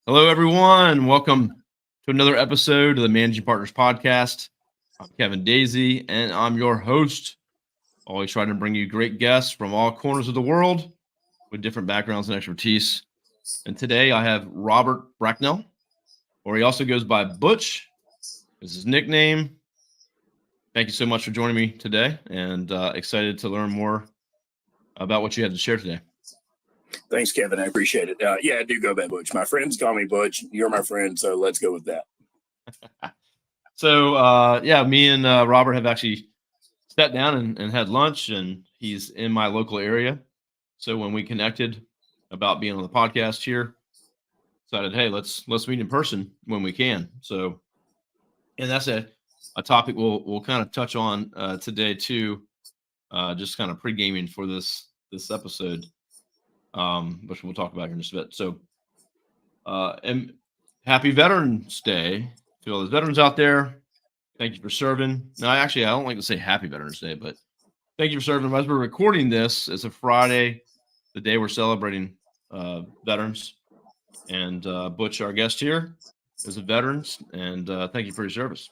Hello, everyone. Welcome to another episode of the Managing Partners Podcast. I'm Kevin Daisey, and I'm your host. Always trying to bring you great guests from all corners of the world with different backgrounds and expertise. And today I have Robert Bracknell, or he also goes by Butch, is his nickname. Thank you so much for joining me today, and excited to learn more about what you had to share today. Thanks, Kevin. I appreciate it. Yeah, I do go by Butch. My friends call me Butch. You're my friend, so let's go with that. So, me and Robert have actually sat down and had lunch, and he's in my local area. So when we connected about being on the podcast here, decided, hey, let's meet in person when we can. So, and that's a topic we'll kind of touch on today too, just kind of pre-gaming for this episode. Which we'll talk about here in just a bit. So, and happy Veterans Day to all those veterans out there. Thank you for serving. Now, I don't like to say happy Veterans Day, but thank you for serving. As we're recording this, it's a Friday, the day we're celebrating veterans. And Butch, our guest here, is a veteran, and thank you for your service.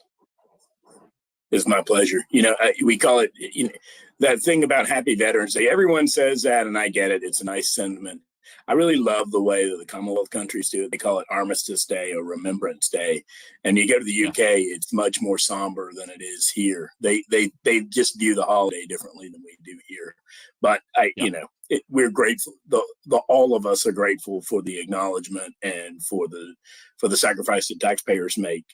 It's my pleasure. We call it that thing about Happy Veterans Day. Everyone says that, and I get it. It's a nice sentiment. I really love the way that the Commonwealth countries do it. They call it Armistice Day or Remembrance Day. And you go to the UK, it's much more somber than it is here. They just view the holiday differently than we do here. But we're grateful. All of us are grateful for the acknowledgement and for the sacrifice that taxpayers make.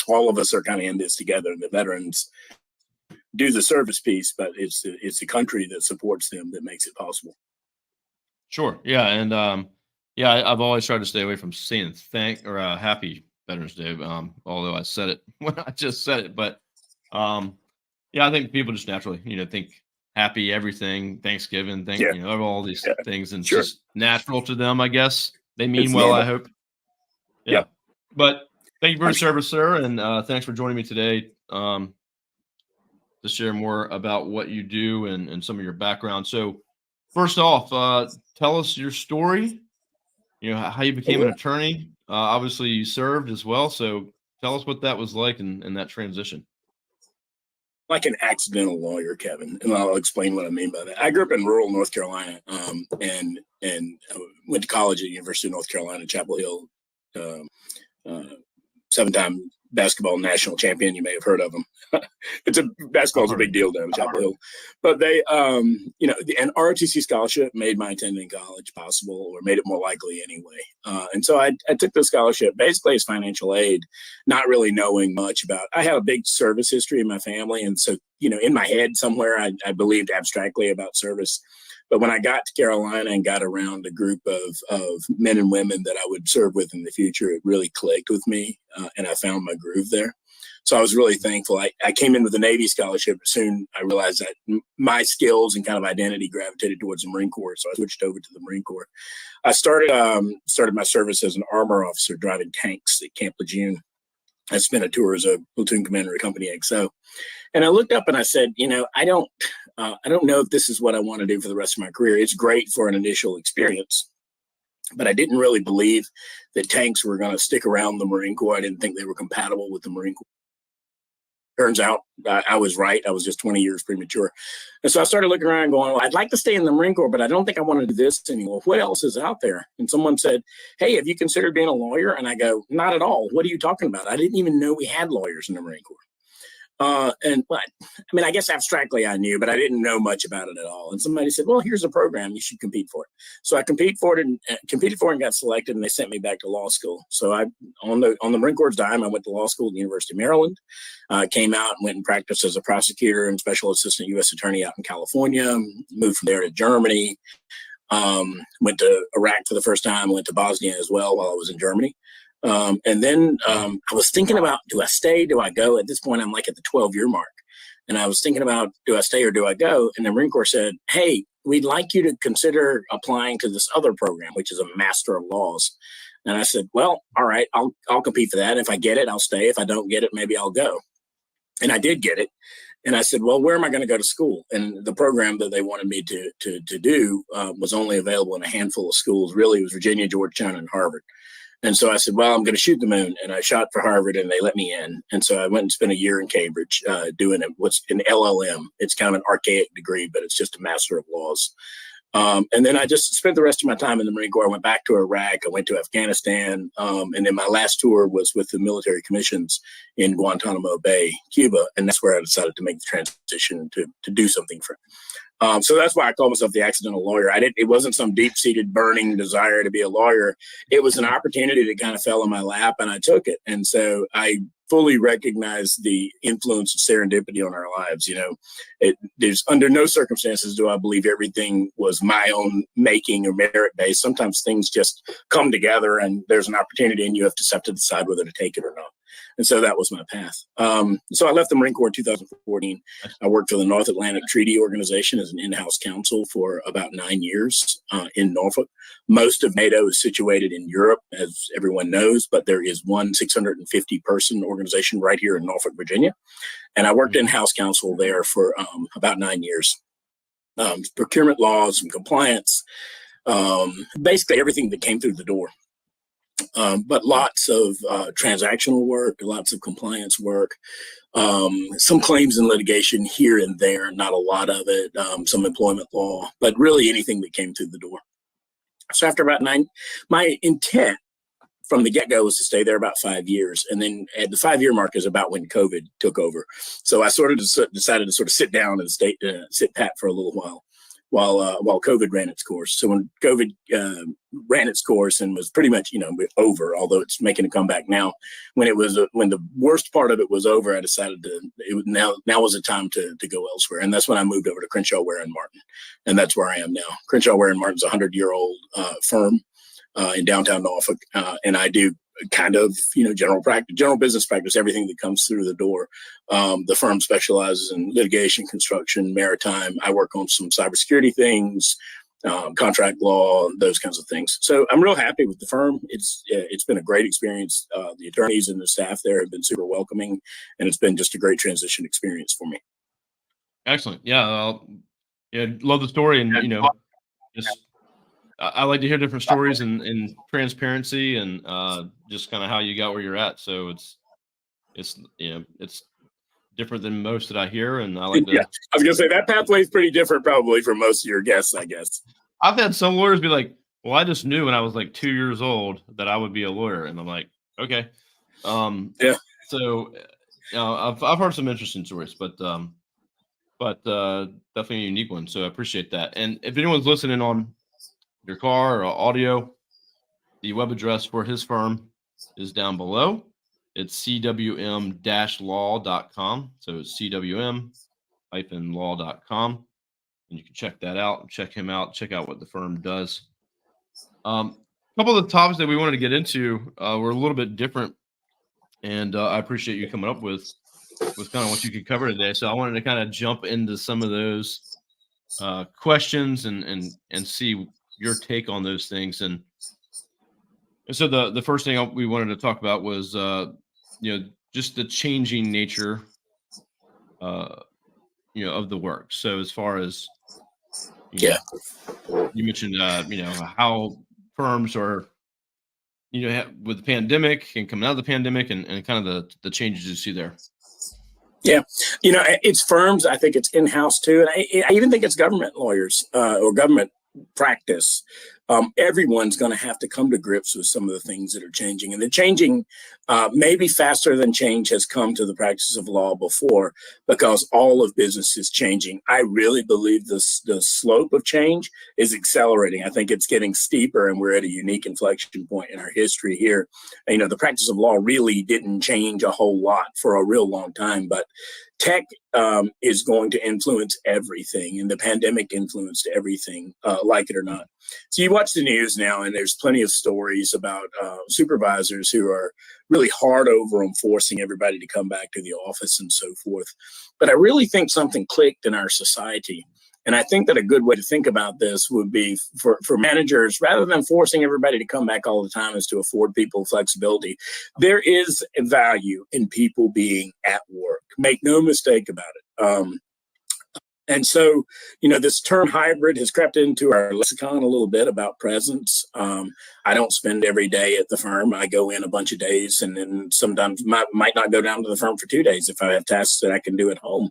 All of us are kind of in this together, and the veterans do the service piece, but it's the country that supports them that makes it possible. Sure. Yeah. And I've always tried to stay away from saying happy Veterans Day, although I said it when I just said it. But I think people just naturally, think happy everything, Thanksgiving, all these things, and it's just natural to them, I guess. They mean well, normal. I hope. Yeah. But thank you for your service, sir, and thanks for joining me today to share more about what you do and some of your background. So, first off, tell us your story. How you became an attorney. Obviously, you served as well. So, tell us what that was like in that transition. Like an accidental lawyer, Kevin, and I'll explain what I mean by that. I grew up in rural North Carolina, and went to college at the University of North Carolina, Chapel Hill. 7-time basketball national champion. You may have heard of them. Basketball's a big deal down in Chapel Hill. But they, an ROTC scholarship made my attending college possible, or made it more likely anyway. And so I took the scholarship basically as financial aid, not really knowing much about. I have a big service history in my family, and so in my head somewhere I believed abstractly about service. But when I got to Carolina and got around a group of men and women that I would serve with in the future, it really clicked with me, and I found my groove there. So I was really thankful. I came in with a Navy scholarship. Soon I realized that my skills and kind of identity gravitated towards the Marine Corps, so I switched over to the Marine Corps. I started my service as an armor officer driving tanks at Camp Lejeune. I spent a tour as a platoon commander at Company XO. And I looked up and I said, I don't know if this is what I want to do for the rest of my career. It's great for an initial experience, but I didn't really believe that tanks were going to stick around the Marine Corps. I didn't think they were compatible with the Marine Corps. Turns out I was right. I was just 20 years premature. And so I started looking around and going, well, I'd like to stay in the Marine Corps, but I don't think I want to do this anymore. What else is out there? And someone said, hey, have you considered being a lawyer? And I go, not at all. What are you talking about? I didn't even know we had lawyers in the Marine Corps. I guess abstractly I knew, but I didn't know much about it at all. And somebody said, well, here's a program, you should compete for it. So I competed for it and got selected, and they sent me back to law school. So on the Marine Corps' dime, I went to law school at the University of Maryland, came out and went and practiced as a prosecutor and special assistant U.S. attorney out in California, moved from there to Germany, went to Iraq for the first time, went to Bosnia as well while I was in Germany. And then I was thinking about, do I stay? Do I go? At this point, I'm like at the 12-year mark. And I was thinking about, do I stay or do I go? And the Marine Corps said, hey, we'd like you to consider applying to this other program, which is a Master of Laws. And I said, well, all right, I'll compete for that. If I get it, I'll stay. If I don't get it, maybe I'll go. And I did get it. And I said, well, where am I going to go to school? And the program that they wanted me to do was only available in a handful of schools. Really, it was Virginia, Georgetown, and Harvard. And so I said, well, I'm going to shoot the moon. And I shot for Harvard and they let me in. And so I went and spent a year in Cambridge doing what's an LLM. It's kind of an archaic degree, but it's just a Master of Laws. And then I just spent the rest of my time in the Marine Corps. I went back to Iraq. I went to Afghanistan. And then my last tour was with the military commissions in Guantanamo Bay, Cuba. And that's where I decided to make the transition to do something for so that's why I call myself the accidental lawyer. It wasn't some deep-seated burning desire to be a lawyer. It was an opportunity that kind of fell in my lap and I took it. And so I fully recognize the influence of serendipity on our lives. There's under no circumstances do I believe everything was my own making or merit-based. Sometimes things just come together and there's an opportunity and you have to decide whether to take it or not. And so that was my path. So I left the Marine Corps in 2014. I worked for the North Atlantic Treaty Organization as an in-house counsel for about 9 years in Norfolk. Most of NATO is situated in Europe, as everyone knows, but there is one 650-person organization right here in Norfolk, Virginia. And I worked in-house counsel there for about 9 years. Procurement laws and compliance, basically everything that came through the door. But lots of transactional work, lots of compliance work, some claims and litigation here and there, not a lot of it, some employment law, but really anything that came through the door. So after about 9, my intent from the get-go was to stay there about 5 years. And then at the 5-year mark is about when COVID took over. So I sort of decided to sort of sit down and sit pat for a little while COVID ran its course. So when COVID ran its course and was pretty much, over, although it's making a comeback now, when the worst part of it was over, I decided now was the time to go elsewhere. And that's when I moved over to Crenshaw Ware Martin. And that's where I am now. Crenshaw Ware Martin's a 100-year-old firm in downtown Norfolk. And I do kind of, general business practice, everything that comes through the door. The firm specializes in litigation, construction, maritime. I work on some cybersecurity things, contract law, those kinds of things. So I'm real happy with the firm. It's been a great experience. The attorneys and the staff there have been super welcoming, and it's been just a great transition experience for me. Excellent. Yeah. Love the story. And, I like to hear different stories and transparency and just kind of how you got where you're at. So it's different than most that I hear. And I like that. Yeah, I was going to say that pathway is pretty different probably for most of your guests, I guess. I've had some lawyers be like, well, I just knew when I was like 2 years old that I would be a lawyer. And I'm like, okay. Yeah. So I've heard some interesting stories, but definitely a unique one. So I appreciate that. And if anyone's listening on your car or audio, the web address for his firm is down below. It's cwm-law.com. So it's cwm-law.com. And you can check that out, check him out, check out what the firm does. A couple of the topics that we wanted to get into were a little bit different. And I appreciate you coming up with kind of what you could cover today. So I wanted to kind of jump into some of those questions and see your take on those things. And so the first thing we wanted to talk about was, just the changing nature, of the work. So as far as, you mentioned, how firms are, with the pandemic and coming out of the pandemic and kind of the changes you see there. Yeah. It's firms. I think it's in-house too. And I even think it's government lawyers or government practice. Everyone's going to have to come to grips with some of the things that are changing, and the changing maybe faster than change has come to the practice of law before, because all of business is changing. I really believe the slope of change is accelerating. I think it's getting steeper, and we're at a unique inflection point in our history here. The practice of law really didn't change a whole lot for a real long time, but tech is going to influence everything, and the pandemic influenced everything, like it or not. So you watch the news now, and there's plenty of stories about supervisors who are really hard over them, forcing everybody to come back to the office and so forth. But I really think something clicked in our society. And I think that a good way to think about this would be for managers, rather than forcing everybody to come back all the time, is to afford people flexibility. There is a value in people being at work. Make no mistake about it. And so, this term hybrid has crept into our lexicon a little bit about presence. I don't spend every day at the firm. I go in a bunch of days, and then sometimes might not go down to the firm for 2 days if I have tasks that I can do at home.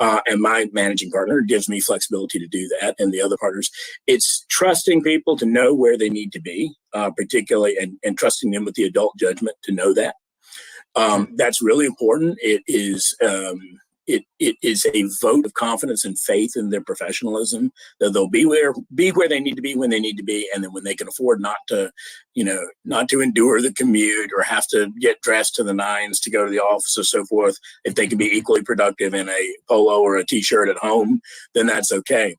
And my managing partner gives me flexibility to do that. And the other partners, it's trusting people to know where they need to be, particularly, and trusting them with the adult judgment to know that. That's really important. It is a vote of confidence and faith in their professionalism, that they'll be where they need to be when they need to be, and then when they can afford not to endure the commute or have to get dressed to the nines to go to the office or so forth, if they can be equally productive in a polo or a t-shirt at home, then that's okay.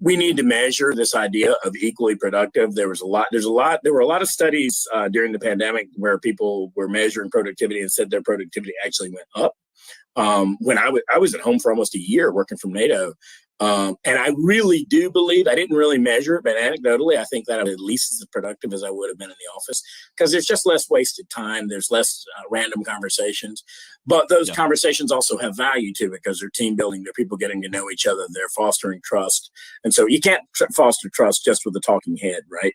We need to measure this idea of equally productive. There were a lot of studies during the pandemic where people were measuring productivity and said their productivity actually went up. When I was at home for almost a year working from NATO. And I really do believe, I didn't really measure it, but anecdotally, I think that I'm at least as productive as I would have been in the office, because there's just less wasted time. There's less random conversations, but those conversations also have value too, because they're team building, they're people getting to know each other, they're fostering trust. And so you can't foster trust just with a talking head, right?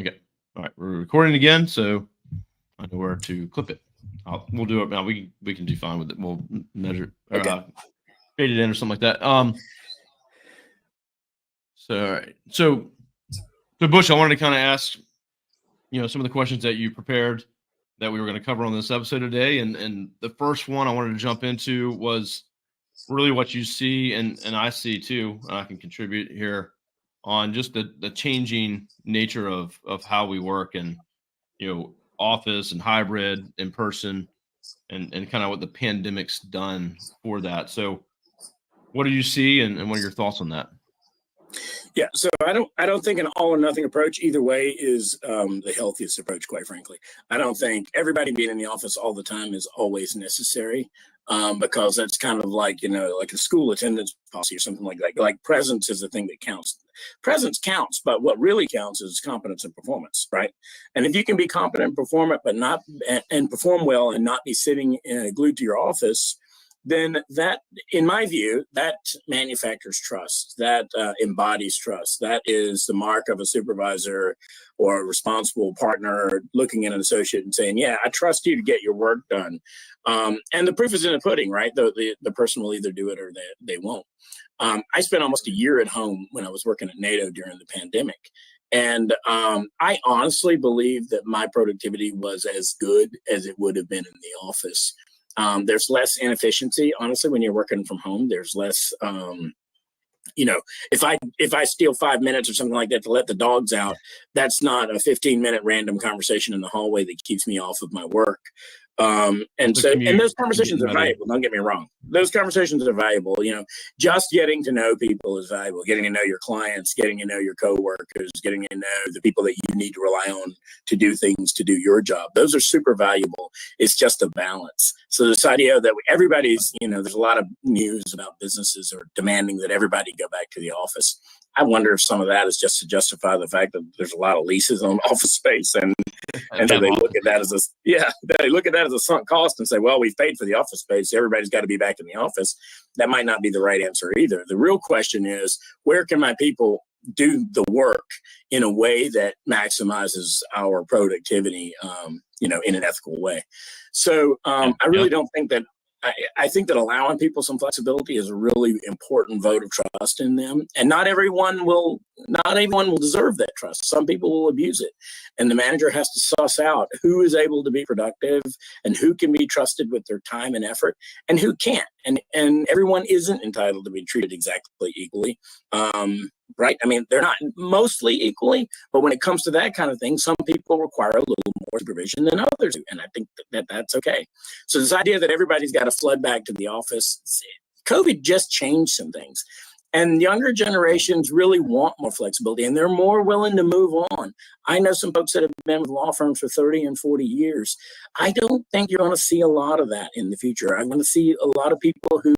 Okay. All right. We're recording again, so I know where to clip it. We'll do it now. We can do fine with it. We'll measure, fade it in or something like that. So, all right. So Bush, I wanted to kind of ask, some of the questions that you prepared that we were going to cover on this episode today. And the first one I wanted to jump into was really what you see, and I see too, I can contribute here on just the changing nature of how we work, and, office and hybrid, in person, and kind of what the pandemic's done for that. So what do you see, and what are your thoughts on that? Yeah, so I don't think an all or nothing approach either way is the healthiest approach, quite frankly. I don't think everybody being in the office all the time is always necessary, because that's kind of like, like a school attendance policy or something like that. Like presence is the thing that counts. Presence counts, but what really counts is competence and performance, right? And if you can be competent and perform perform well and not be sitting glued to your office, then that, in my view, that manufactures trust, that embodies trust. That is the mark of a supervisor or a responsible partner looking at an associate and saying, yeah, I trust you to get your work done. And the proof is in the pudding, right? The person will either do it or they won't. I spent almost a year at home when I was working at NATO during the pandemic. And I honestly believe that my productivity was as good as it would have been in the office. There's less inefficiency, honestly, when you're working from home. There's less, if I steal 5 minutes or something like that to let the dogs out, that's not a 15-minute random conversation in the hallway that keeps me off of my work. And those conversations are valuable. Don't get me wrong. Those conversations are valuable. Just getting to know people is valuable. Getting to know your clients, getting to know your coworkers, getting to know the people that you need to rely on to do things, to do your job. Those are super valuable. It's just a balance. So this idea that everybody's, there's a lot of news about businesses are demanding that everybody go back to the office. I wonder if some of that is just to justify the fact that there's a lot of leases on office space, and so they look at that as a sunk cost and say, well, we've paid for the office space, everybody's got to be back in the office. That might not be the right answer either. The real question is, where can my people do the work in a way that maximizes our productivity, in an ethical way? So I really don't think that. I think that allowing people some flexibility is a really important vote of trust in them, and not everyone will deserve that trust. Some people will abuse it, and the manager has to suss out who is able to be productive and who can be trusted with their time and effort, and who can't. And everyone isn't entitled to be treated exactly equally. Right? I mean, they're not mostly equally, but when it comes to that kind of thing, some people require a little more supervision than others do, and I think that's okay. So this idea that everybody's got to flood back to the office, COVID just changed some things. And younger generations really want more flexibility, and they're more willing to move on. I know some folks that have been with law firms for 30 and 40 years. I don't think you're going to see a lot of that in the future. I'm going to see a lot of people who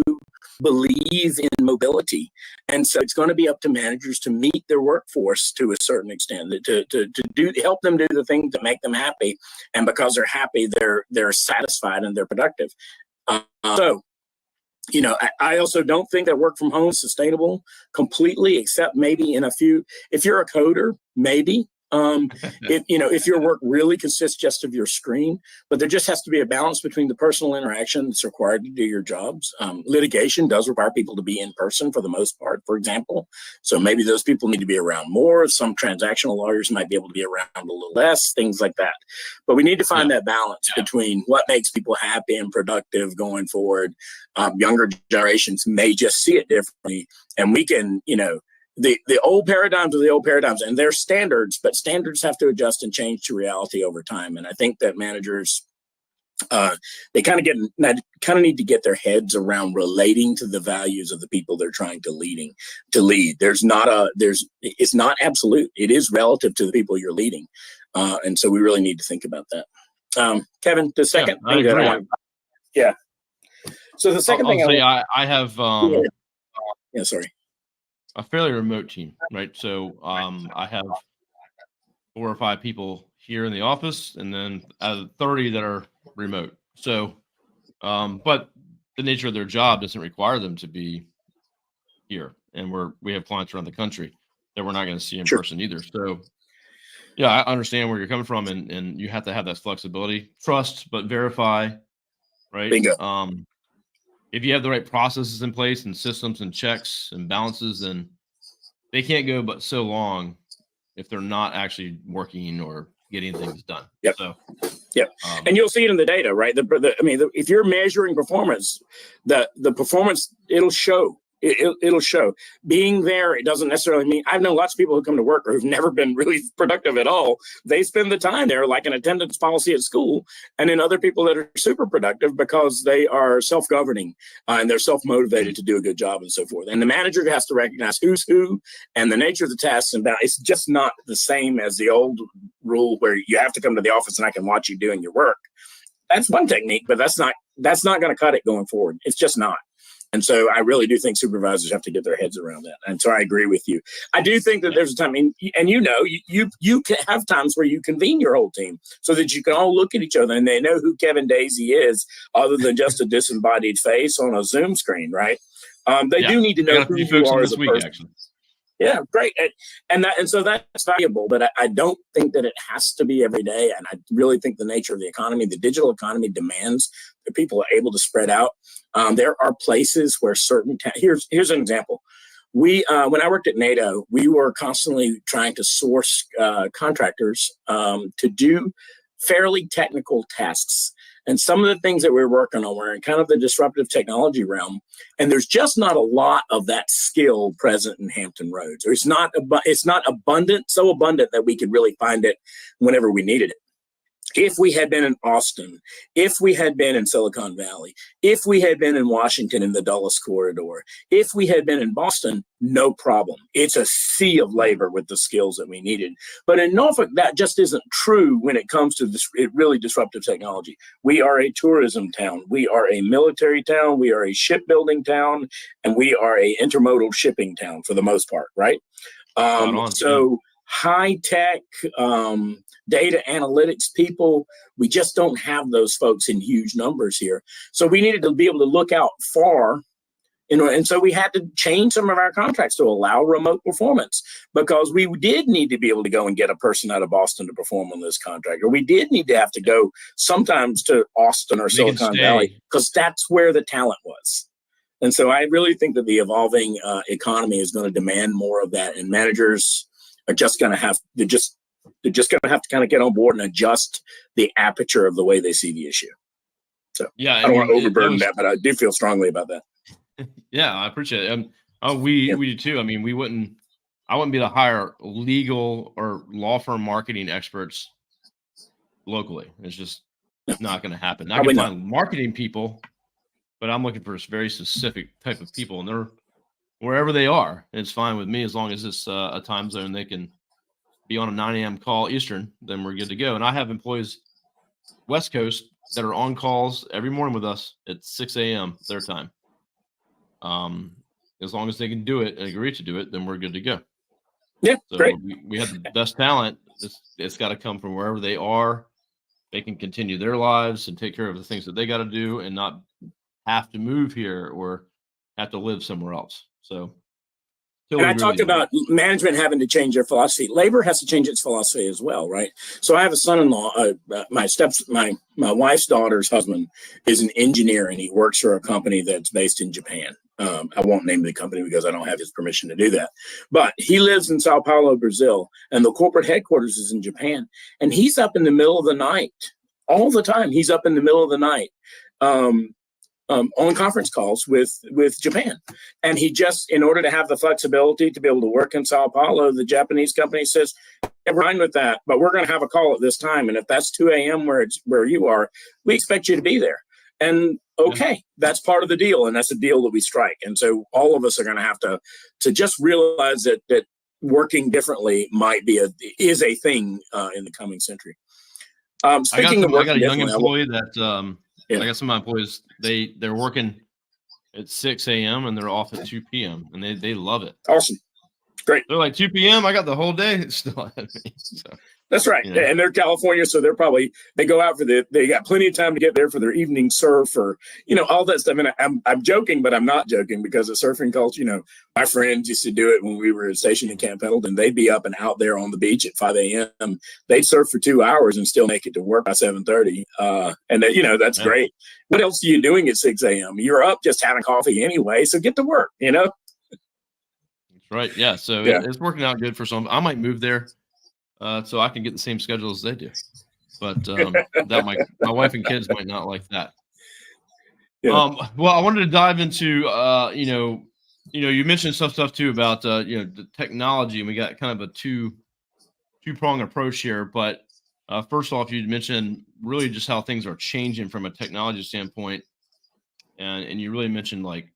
believe in mobility. And so it's going to be up to managers to meet their workforce to a certain extent, to help them do the things that make them happy. And because they're happy, they're satisfied and they're productive. So, you know, I also don't think that work from home is sustainable completely, except maybe in a few, if you're a coder, maybe. If your work really consists just of your screen, but there just has to be a balance between the personal interaction that's required to do your jobs. Litigation does require people to be in person for the most part, for example. So maybe those people need to be around more. Some transactional lawyers might be able to be around a little less, things like that. But we need to find that balance between what makes people happy and productive going forward. Younger generations may just see it differently, and we can, the old paradigms are the old paradigms, and they're standards, but standards have to adjust and change to reality over time. And I think that managers, they kind of need to get their heads around relating to the values of the people they're trying to lead. It's not absolute. It is relative to the people you're leading. And so we really need to think about that. Kevin, the second thing that I want. Yeah. So the second thing I have, sorry. A fairly remote team, right? So I have 4 or 5 people here in the office, and then 30 that are remote. So, but the nature of their job doesn't require them to be here, and we have clients around the country that we're not going to see in person either. So, yeah, I understand where you're coming from, and you have to have that flexibility, trust, but verify, right? Bingo. If you have the right processes in place and systems and checks and balances, then they can't go but so long if they're not actually working or getting things done. Yep. So, and you'll see it in the data, right? If you're measuring performance, the performance, it'll show. It'll show. Being there, it doesn't necessarily mean. I've known lots of people who come to work who've never been really productive at all. They spend the time there like an attendance policy at school, and then other people that are super productive because they are self-governing and they're self-motivated to do a good job and so forth. And the manager has to recognize who's who and the nature of the tasks, and it's just not the same as the old rule where you have to come to the office and I can watch you doing your work. That's one technique, but that's not going to cut it going forward. It's just not. And so I really do think supervisors have to get their heads around that. And so I agree with you. I do think that there's a time, and you can have times where you convene your whole team so that you can all look at each other and they know who Kevin Daisey is, other than just a disembodied face on a Zoom screen, right? They do need to know who you are as a person. Actually. Yeah, great. And so that's valuable, but I don't think that it has to be every day. And I really think the nature of the economy, the digital economy, demands that people are able to spread out. There are places where here's an example. When I worked at NATO, we were constantly trying to source contractors to do fairly technical tasks. And some of the things that we were working on were in kind of the disruptive technology realm. And there's just not a lot of that skill present in Hampton Roads. Or it's not abundant, so abundant that we could really find it whenever we needed it. If we had been in Austin, if we had been in Silicon Valley, if we had been in Washington in the Dulles corridor, if we had been in Boston, no problem. It's a sea of labor with the skills that we needed. But in Norfolk, that just isn't true when it comes to this really disruptive technology. We are a tourism town. We are a military town. We are a shipbuilding town. And we are a intermodal shipping town for the most part, right? High tech, data analytics people, we just don't have those folks in huge numbers here. So we needed to be able to look out far, and so we had to change some of our contracts to allow remote performance, because we did need to be able to go and get a person out of Boston to perform on this contract, or we did need to have to go sometimes to Austin or Silicon Valley, because that's where the talent was. And so I really think that the evolving economy is going to demand more of that, and managers are just going to have to kind of get on board and adjust the aperture of the way they see the issue. So I don't want to overburden that, but I do feel strongly about that. Yeah, I appreciate it. We do too. I mean, I wouldn't be to hire legal or law firm marketing experts locally. It's just not going to happen. I can find marketing people, but I'm looking for a very specific type of people, and wherever they are. It's fine with me as long as it's a time zone they can be on a 9 a.m. call Eastern, then we're good to go. And I have employees West Coast that are on calls every morning with us at 6 a.m. their time. As long as they can do it and agree to do it, then we're good to go. Yeah, so great. We have the best talent. It's got to come from wherever they are. They can continue their lives and take care of the things that they got to do and not have to move here or have to live somewhere else. So and I talked about management having to change their philosophy. Labor has to change its philosophy as well, right? So I have a son-in-law. My wife's daughter's husband is an engineer, and he works for a company that's based in Japan. I won't name the company because I don't have his permission to do that. But he lives in Sao Paulo, Brazil, and the corporate headquarters is in Japan. And he's up in the middle of the night all the time. He's up in the middle of the night. On conference calls with Japan. And he just, in order to have the flexibility to be able to work in Sao Paulo, the Japanese company says, hey, we're fine with that, but we're going to have a call at this time. And if that's 2 a.m. where you are, we expect you to be there. And okay, that's part of the deal. And that's a deal that we strike. And so all of us are going to have to just realize that working differently is a thing in the coming century. Speaking of working, I got a young employee that I got some of my employees, they're working at 6 a.m. and they're off at 2 p.m. and they love it. Awesome. Great. They're like 2 p.m. I got the whole day still ahead of me. So, that's right. You know. And they're California, so they go out they got plenty of time to get there for their evening surf or, all that stuff. And I'm joking, but I'm not joking because the surfing culture, my friends used to do it when we were stationed in Camp Pendleton. They'd be up and out there on the beach at 5 a.m. They'd surf for 2 hours and still make it to work by 7:30. And that's great. What else are you doing at 6 a.m.? You're up just having coffee anyway, so get to work, That's right. Yeah. So it's working out good for some. I might move there so I can get the same schedule as they do. But that my wife and kids might not like that. Yeah. Well, I wanted to dive into you mentioned some stuff too about the technology, and we got kind of a two-pronged approach here. But first off, you mentioned really just how things are changing from a technology standpoint, and you really mentioned like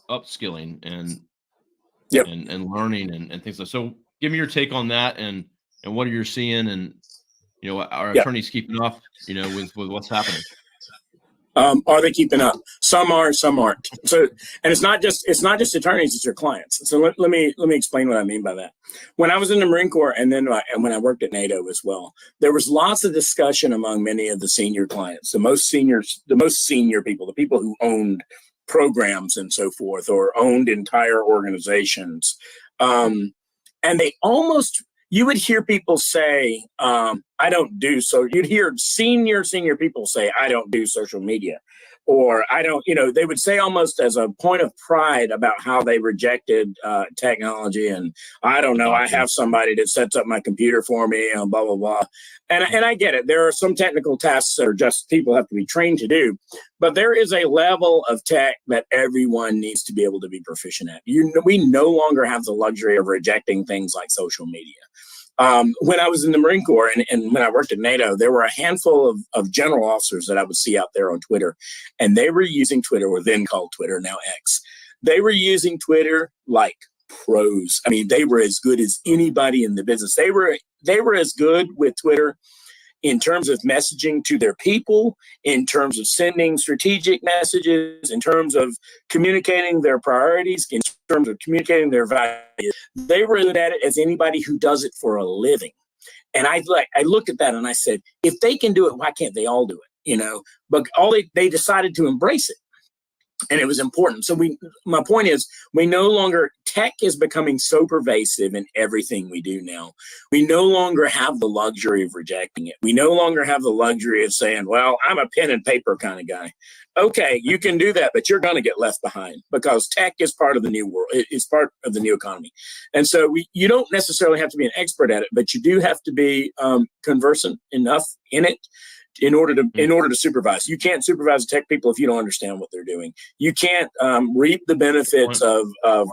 upskilling and learning and things like that. So give me your take on that and what are you seeing, and are attorneys keeping up with what's happening? Are they keeping up? Some are, some aren't. So, and it's not just attorneys; it's your clients. So let me explain what I mean by that. When I was in the Marine Corps, and then when I worked at NATO as well, there was lots of discussion among many of the senior clients, the most senior people, the people who owned programs and so forth, or owned entire organizations, and they almost. You would hear people say, I don't do so. You'd hear senior people say, I don't do social media, or I don't, they would say almost as a point of pride about how they rejected technology. And I don't know, I have somebody that sets up my computer for me and blah, blah, blah. And I get it. There are some technical tasks that are just people have to be trained to do. But there is a level of tech that everyone needs to be able to be proficient at. We no longer have the luxury of rejecting things like social media. When I was in the Marine Corps and when I worked at NATO, there were a handful of general officers that I would see out there on Twitter, and they were using Twitter, or then called Twitter, now X. They were using Twitter like pros. I mean, they were as good as anybody in the business. They were as good with Twitter in terms of messaging to their people, in terms of sending strategic messages, in terms of communicating their priorities, in terms of communicating their values. They were good at it as anybody who does it for a living. And I looked at that and I said, if they can do it, why can't they all do it? But they decided to embrace it. And it was important. So my point is, tech is becoming so pervasive in everything we do now. We no longer have the luxury of rejecting it. We no longer have the luxury of saying, well, I'm a pen and paper kind of guy. Okay, you can do that, but you're going to get left behind because tech is part of the new world. It's part of the new economy. And so you don't necessarily have to be an expert at it, but you do have to be conversant enough in it in order to supervise. You can't supervise tech people if you don't understand what they're doing. You can't reap the benefits of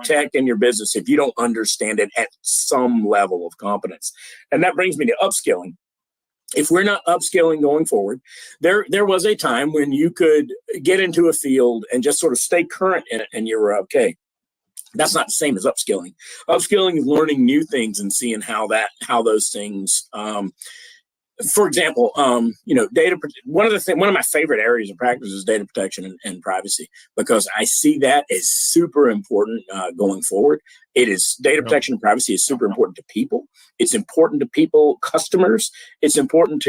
tech in your business if you don't understand it at some level of competence. And that brings me to upskilling. If we're not upskilling going forward, there was a time when you could get into a field and just sort of stay current in it and you were okay. That's not the same as upskilling. Upskilling is learning new things and seeing how those things, for example, one of my favorite areas of practice is data protection and privacy, because I see that as super important going forward. It is data protection and privacy is super important to people. It's important to people, customers. It's important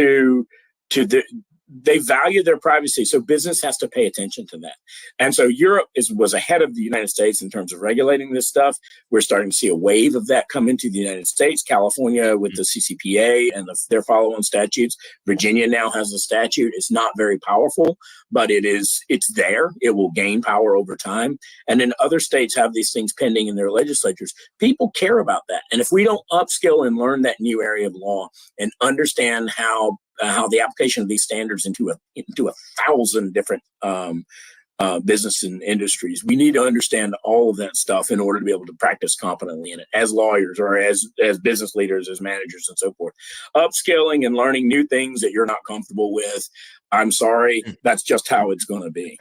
they value their privacy, so business has to pay attention to that. And so Europe was ahead of the United States in terms of regulating this stuff. We're starting to see a wave of that come into the United States. California with the CCPA and their follow-on statutes. Virginia now has a statute. It's not very powerful, but it's there. It will gain power over time. And then other states have these things pending in their legislatures. People care about that. And if we don't upskill and learn that new area of law and understand how the application of these standards into 1,000 different business and industries, we need to understand all of that stuff in order to be able to practice competently in it as lawyers or as business leaders, as managers, and so forth. Upskilling and learning new things that you're not comfortable with, I'm sorry, that's just how it's going to be.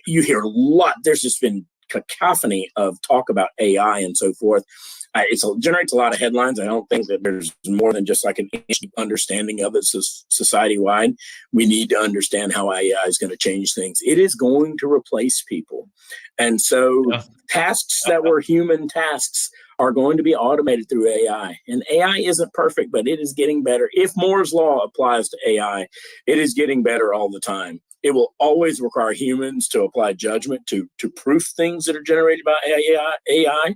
You hear a lot. There's just been cacophony of talk about AI and so forth. It generates a lot of headlines. I don't think that there's more than just like an understanding of it society-wide. We need to understand how AI is going to change things. It is going to replace people. And so tasks that were human tasks are going to be automated through AI. And AI isn't perfect, but it is getting better. If Moore's Law applies to AI, it is getting better all the time. It will always require humans to apply judgment to proof things that are generated by AI.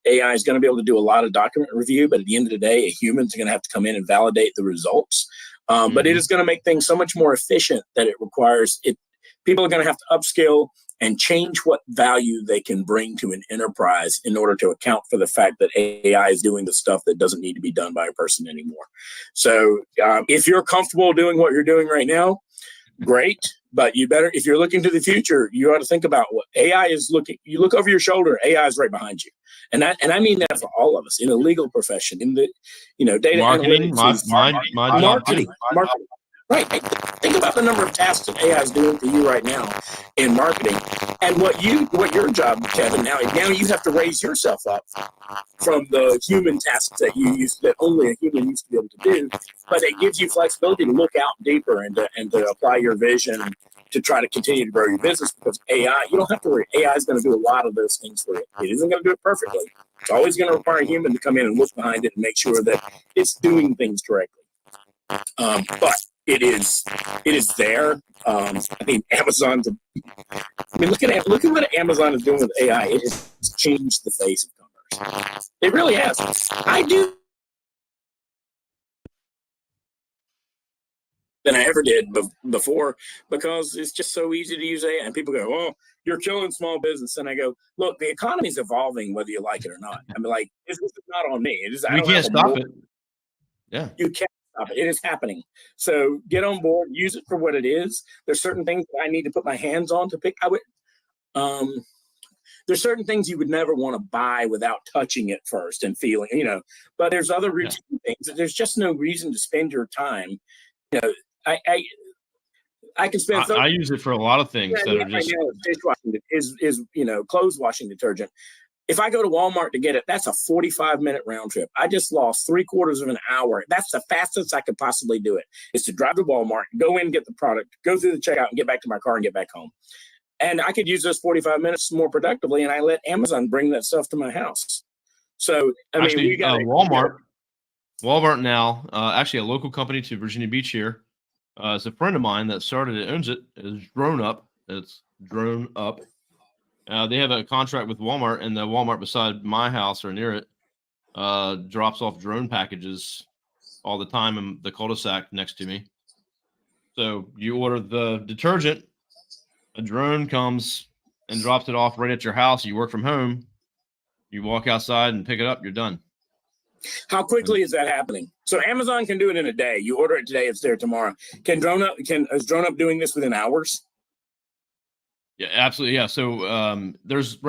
AI is going to be able to do a lot of document review, but at the end of the day, a human's going to have to come in and validate the results. But it is going to make things so much more efficient that it requires it. People are going to have to upskill and change what value they can bring to an enterprise in order to account for the fact that AI is doing the stuff that doesn't need to be done by a person anymore. So if you're comfortable doing what you're doing right now, great. But you better, if you're looking to the future, you ought to think about what AI is looking. You look over your shoulder, AI is right behind you, and I mean that for all of us in the legal profession, in the data marketing, analytics, marketing. Right. Think about the number of tasks that AI is doing for you right now in marketing, and what your job, Kevin. Now you have to raise yourself up from the human tasks that only a human used to be able to do. But it gives you flexibility to look out deeper and to apply your vision to try to continue to grow your business, because AI, you don't have to worry. AI is going to do a lot of those things for you. It isn't going to do it perfectly. It's always going to require a human to come in and look behind it and make sure that it's doing things correctly. But it is there. I mean, look at what Amazon is doing with AI. It has changed the face of commerce. It really has. I do than I ever did before, because it's just so easy to use AI. And people go, "Oh, you're killing small business." And I go, "Look, the economy is evolving, whether you like it or not." I mean, like, this is not on me. We can't stop it. Yeah, you can't stop it. It is happening. So get on board, use it for what it is. There's certain things that I need to put my hands on to pick. There's certain things you would never want to buy without touching it first and feeling, but there's other routine things that there's just no reason to spend your time. I can spend. I use it for a lot of things that are just dishwashing is clothes washing detergent. If I go to Walmart to get it, that's a 45-minute round trip. I just lost 3/4 of an hour. That's the fastest I could possibly do it, is to drive to Walmart, go in, get the product, go through the checkout, and get back to my car and get back home. And I could use those 45 minutes more productively, and I let Amazon bring that stuff to my house. So, actually, we got Walmart now, actually a local company to Virginia Beach here. It's a friend of mine that started it, owns it. It's Drone Up. It's Drone Up. They have a contract with Walmart, and the Walmart beside my house or near it drops off drone packages all the time in the cul-de-sac next to me. So you order the detergent, a drone comes and drops it off right at your house. You work from home. You walk outside and pick it up. You're done. How quickly is that happening? So Amazon can do it in a day. You order it today, it's there tomorrow. Is Drone Up doing this within hours? Yeah, absolutely. Yeah. So there's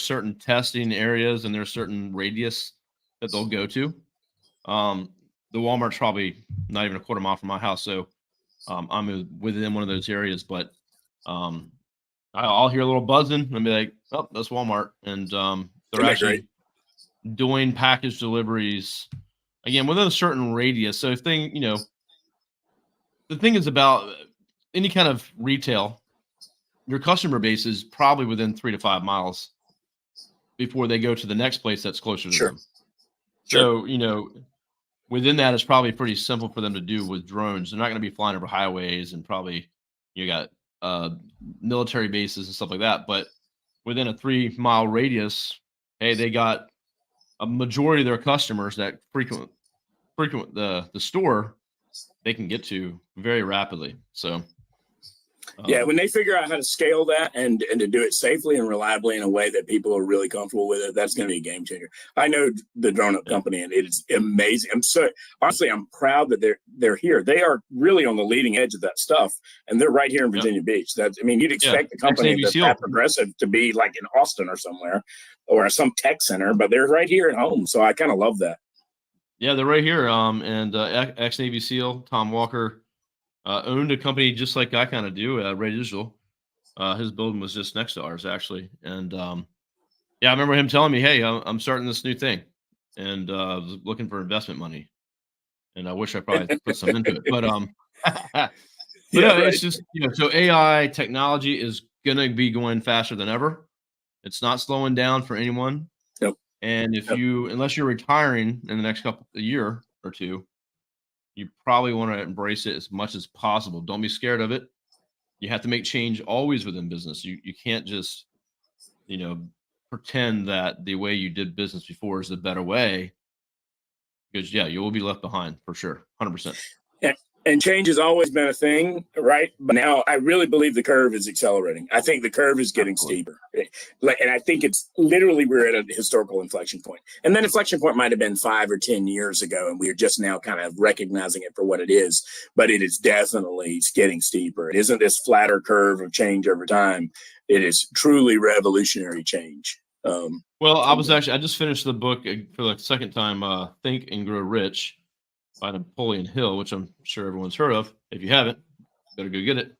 certain testing areas and there's certain radius that they'll go to. The Walmart's probably not even a quarter mile from my house, so I'm within one of those areas. But I'll hear a little buzzing and be like, "Oh, that's Walmart," and They're actually doing package deliveries again within a certain radius. So the thing is about any kind of retail, your customer base is probably within 3 to 5 miles before they go to the next place that's closer to them. So, within that, it's probably pretty simple for them to do with drones. They're not going to be flying over highways, and probably you got military bases and stuff like that. But within a 3-mile radius, hey, they got a majority of their customers that frequent the store, they can get to very rapidly. So when they figure out how to scale that and to do it safely and reliably in a way that people are really comfortable with it, that's going to be a game changer. I know the drone up company, and it is amazing. I'm proud that they're here. They are really on the leading edge of that stuff, and they're right here in Virginia Beach. You'd expect a company that's that progressive to be like in Austin or somewhere, or some tech center, but they're right here at home. So I kind of love that. Yeah, they're right here. And ex-Navy SEAL Tom Walker owned a company just like I kind of do, Ray Digital. His building was just next to ours, actually. And I remember him telling me, "Hey, I'm starting this new thing, and was looking for investment money." And I wish I probably put some into it, but it's just so AI technology is gonna be going faster than ever. It's not slowing down for anyone. And unless you're retiring in the next a year or two, you probably want to embrace it as much as possible. Don't be scared of it. You have to make change always within business. You can't just, pretend that the way you did business before is the better way, because you will be left behind for sure. 100%. And change has always been a thing, right? But now I really believe the curve is accelerating. I think the curve is getting steeper. And I think it's literally we're at a historical inflection point. And that inflection point might have been 5 or 10 years ago, and we're just now kind of recognizing it for what it is. But it is definitely getting steeper. It isn't this flatter curve of change over time. It is truly revolutionary change. I just finished the book for the second time, Think and Grow Rich, by Napoleon Hill, which I'm sure everyone's heard of. If you haven't, better go get it.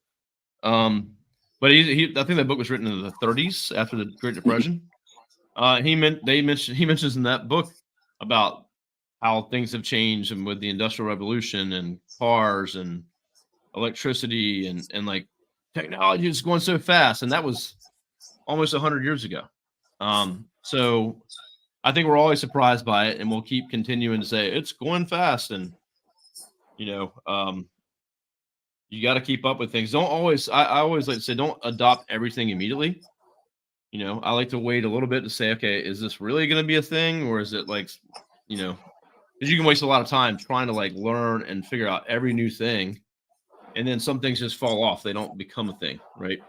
But I think that book was written in the 30s after the Great Depression. He mentions in that book about how things have changed, and with the Industrial Revolution and cars and electricity and like technology is going so fast, and that was almost 100 years ago. So I think we're always surprised by it, and we'll keep continuing to say it's going fast, and you got to keep up with things. I always like to say, don't adopt everything immediately. I like to wait a little bit to say, okay, is this really going to be a thing, or is it like, because you can waste a lot of time trying to like learn and figure out every new thing, and then some things just fall off. They don't become a thing, right?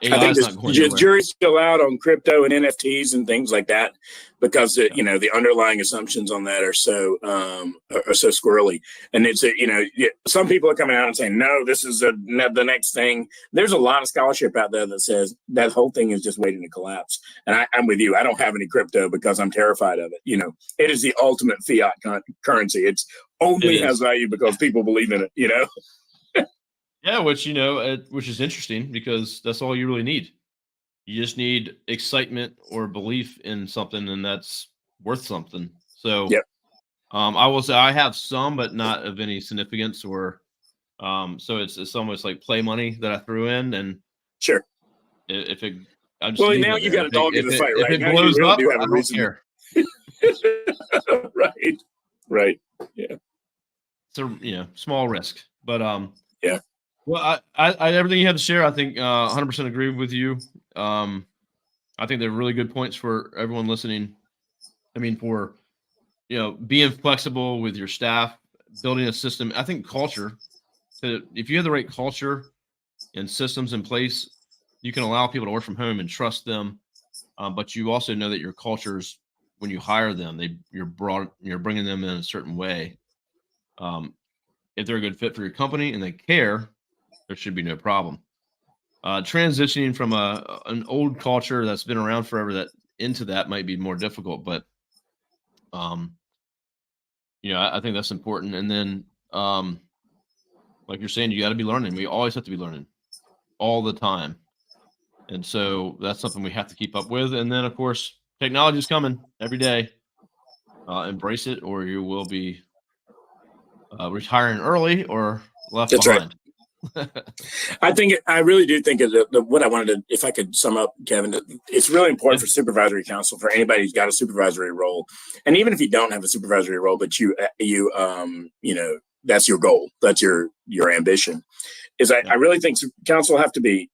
I think the jury's still out on crypto and NFTs and things like that, because the underlying assumptions on that are so squirrely. And it's some people are coming out and saying, no, this is the next thing. There's a lot of scholarship out there that says that whole thing is just waiting to collapse. And I'm with you. I don't have any crypto because I'm terrified of it. It is the ultimate fiat currency. It's only has value because people believe in it. Yeah, which is interesting, because that's all you really need. You just need excitement or belief in something, and that's worth something. So, I will say I have some, but not of any significance. Or, so it's almost like play money that I threw in, and sure, if it, now you got a dog in the fight, right? If it blows up, I don't care. Right, yeah. So small risk, but yeah. Well, I everything you had to share, I think 100% agree with you. I think they're really good points for everyone listening. I mean, for being flexible with your staff, building a system. I think culture. If you have the right culture and systems in place, you can allow people to work from home and trust them. But you also know that your cultures, when you hire them, you're bringing them in a certain way. If they're a good fit for your company and they care, there should be no problem. Transitioning from an old culture that's been around forever into that might be more difficult, but I think that's important. And then, like you're saying, you got to be learning. We always have to be learning all the time. And so that's something we have to keep up with. And then, of course, technology is coming every day. Embrace it, or you will be retiring early or left That's right. behind. I really do think of what I wanted to, if I could sum up, Kevin, it's really important for supervisory counsel, for anybody who's got a supervisory role. And even if you don't have a supervisory role, but you know, that's your goal, that's your ambition, is I really think counsel have to be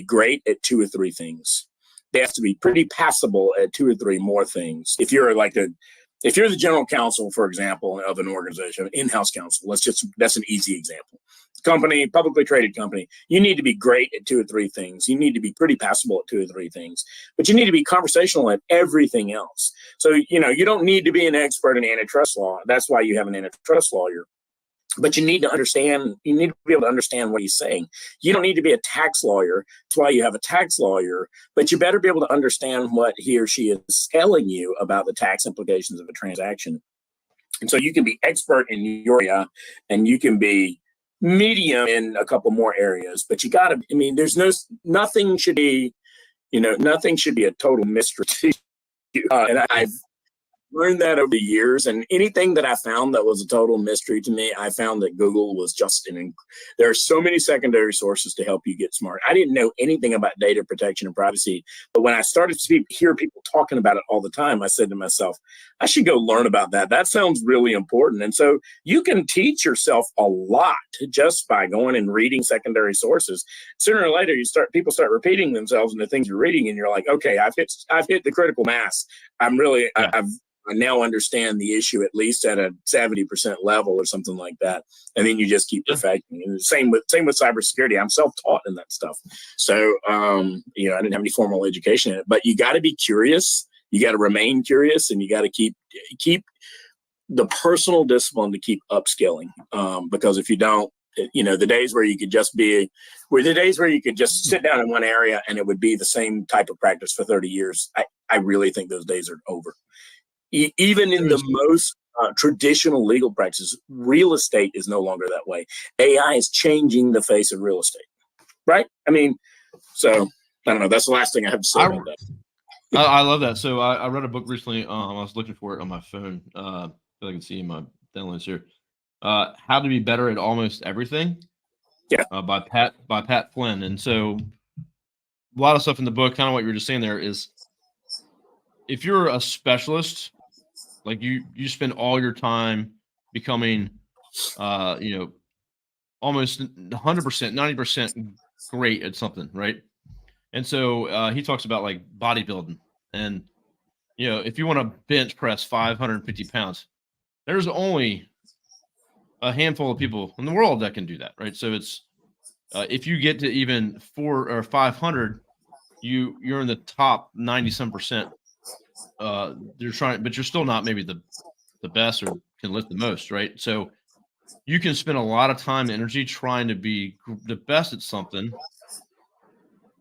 great at 2 or 3 things. They have to be pretty passable at 2 or 3 more things. If you're the general counsel, for example, of an organization, in-house counsel, that's an easy example. Company, publicly traded company, you need to be great at 2 or 3 things. You need to be pretty passable at 2 or 3 things, but you need to be conversational at everything else. So, you know, you don't need to be an expert in antitrust law. That's why you have an antitrust lawyer. But you need to be able to understand what he's saying. You don't need to be a tax lawyer. That's why you have a tax lawyer, but you better be able to understand what he or she is telling you about the tax implications of a transaction. And so you can be expert in your area, and you can be medium in a couple more areas, but you gotta, I mean, nothing should be a total mystery. And I've learned that over the years, and anything that I found that was a total mystery to me, I found that Google was just there are so many secondary sources to help you get smart. I didn't know anything about data protection and privacy, but when I started to hear people talking about it all the time, I said to myself, I should go learn about that. That sounds really important. And so you can teach yourself a lot just by going and reading secondary sources. Sooner or later, people start repeating themselves in the things you're reading, and you're like, okay, I've hit the critical mass. I now understand the issue at least at a 70% level or something like that. And then you just keep perfecting. And the same with cybersecurity. I'm self-taught in that stuff. So, you know, I didn't have any formal education in it, but you got to be curious. You got to remain curious, and you got to keep the personal discipline to keep upskilling. Because if you don't, you know, the days where you could just sit down in one area and it would be the same type of practice for 30 years. I really think those days are over. Even in the most traditional legal practices, real estate is no longer that way. AI is changing the face of real estate, right? I mean, so I don't know. That's the last thing I have to say about that. I love that. So I read a book recently. I was looking for it on my phone. I can see in my downloads here. How to Be Better at Almost Everything. Yeah. By Pat Flynn. And so a lot of stuff in the book, kind of what you were just saying there, is if you're a specialist, like you spend all your time becoming, you know, almost 100%, 90% great at something, right? And so he talks about like bodybuilding, and you know, if you want to bench press 550 pounds, there's only a handful of people in the world that can do that, right? So it's if you get to even 400 or 500, you're in the top 90-some%. You're trying, but you're still not maybe the best or can lift the most, right? So you can spend a lot of time and energy trying to be the best at something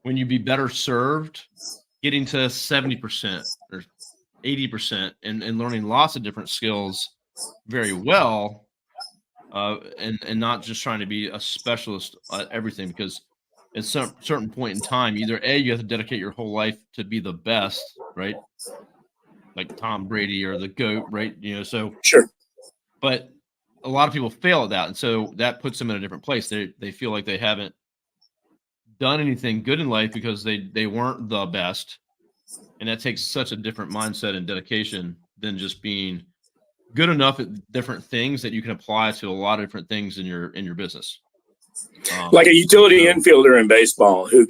when you be better served getting to 70% or 80% and learning lots of different skills very well, and not just trying to be a specialist at everything, because at some certain point in time, either A, you have to dedicate your whole life to be the best, right? Like Tom Brady or the GOAT, right? You know, so Sure. But a lot of people fail at that, and so that puts them in a different place. They feel like they haven't done anything good in life because they weren't the best, and that takes such a different mindset and dedication than just being good enough at different things that you can apply to a lot of different things in your business. Like a utility infielder in baseball, who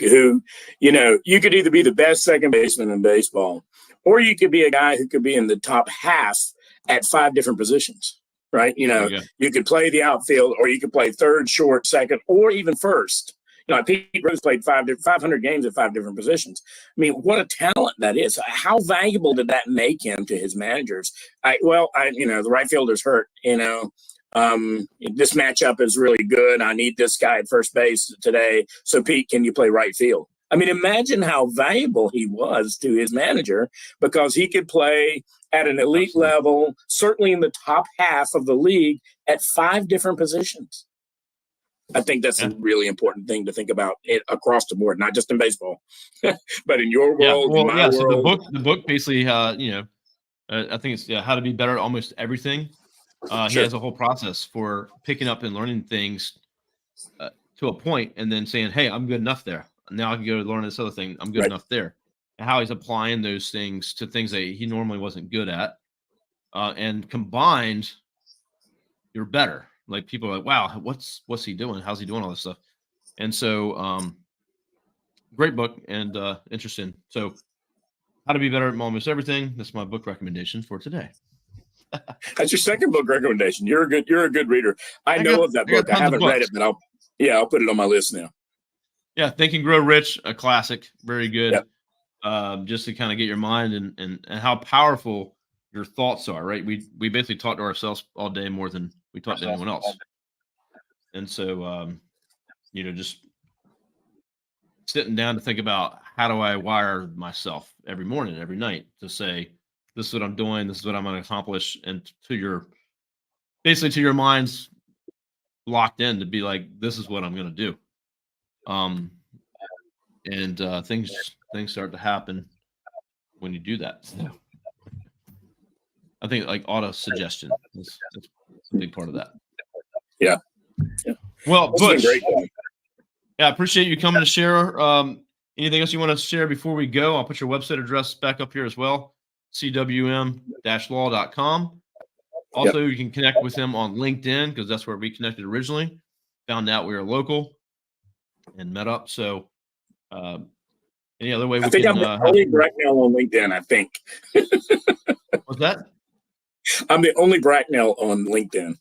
you know, you could either be the best second baseman in baseball, or you could be a guy who could be in the top half at 5 different positions, right? You know, you could play the outfield, or you could play third, short, second, or even first. You know, Pete Rose played 500 games at 5 different positions. I mean, what a talent that is. How valuable did that make him to his managers? You know, the right fielder's hurt, you know. This matchup is really good. I need this guy at first base today. So Pete, can you play right field? I mean, imagine how valuable he was to his manager, because he could play at an elite level, certainly in the top half of the league, at 5 different positions. I think that's a really important thing to think about across the board, not just in baseball, but in your world, in my world. So the book basically, I think it's how to be better at almost everything. He has a whole process for picking up and learning things to a point, and then saying, "Hey, I'm good enough there. Now I can go learn this other thing. I'm good enough there." And how he's applying those things to things that he normally wasn't good at, and combined, you're better. Like people are like, "Wow, what's he doing? How's he doing all this stuff?" And so, great book and interesting. So, how to be better at almost everything. That's my book recommendation for today. That's your second book recommendation. You're a good reader. I know of that book. I haven't read it, but I'll put it on my list now. Yeah, Think and Grow Rich, a classic, very good. Yep. Just to kind of get your mind and how powerful your thoughts are. Right, we basically talk to ourselves all day more than we talk to anyone else. And so, just sitting down to think about how do I wire myself every morning, every night to say, this is what I'm doing, this is what I'm going to accomplish, and to your mind's locked in to be like, this is what I'm going to do. And things start to happen when you do that. So I think like auto suggestion is a big part of that. Yeah. Well, Butch, I appreciate you coming to share. Anything else you want to share before we go? I'll put your website address back up here as well, cwm-law.com. Also, you can connect with him on LinkedIn because that's where we connected originally. Found out we were local and met up. So any other way we can... I'm the only Bracknell on LinkedIn, I think. What's that? I'm the only Bracknell on LinkedIn.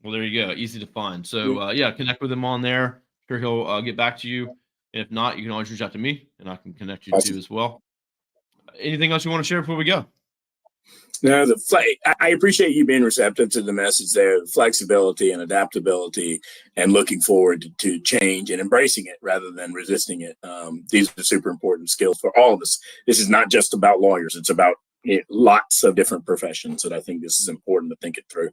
Well, there you go. Easy to find. So, connect with him on there. Sure, he'll get back to you. If not, you can always reach out to me, and I can connect you too as well. Anything else you want to share before we go? No, I appreciate you being receptive to the message there, flexibility and adaptability, and looking forward to change and embracing it rather than resisting it. These are super important skills for all of us. This is not just about lawyers. It's about lots of different professions, and I think this is important to think it through.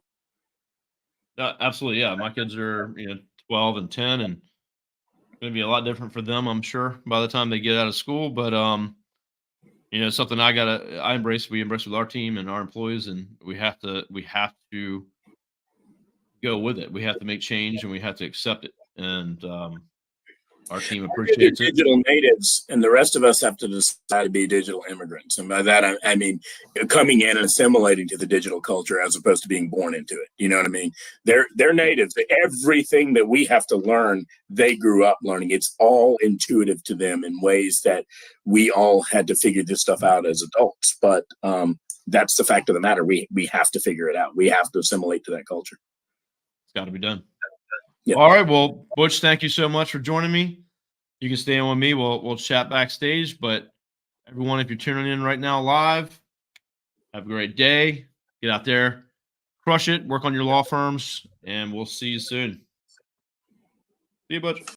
Absolutely, yeah. My kids are 12 and 10, and it's going to be a lot different for them, I'm sure, by the time they get out of school. But something I embrace. We embrace with our team and our employees, and we have to go with it. We have to make change, and we have to accept it. And our team appreciates it. Digital natives, and the rest of us have to decide to be digital immigrants. And by that, I mean coming in and assimilating to the digital culture as opposed to being born into it. You know what I mean? They're natives. Everything that we have to learn, they grew up learning. It's all intuitive to them in ways that we all had to figure this stuff out as adults. But that's the fact of the matter. We have to figure it out. We have to assimilate to that culture. It's got to be done. Yep. All right. Well, Butch, thank you so much for joining me. You can stay on with me. We'll chat backstage. But everyone, if you're tuning in right now live, have a great day. Get out there, crush it, work on your law firms, and we'll see you soon. See you, Butch.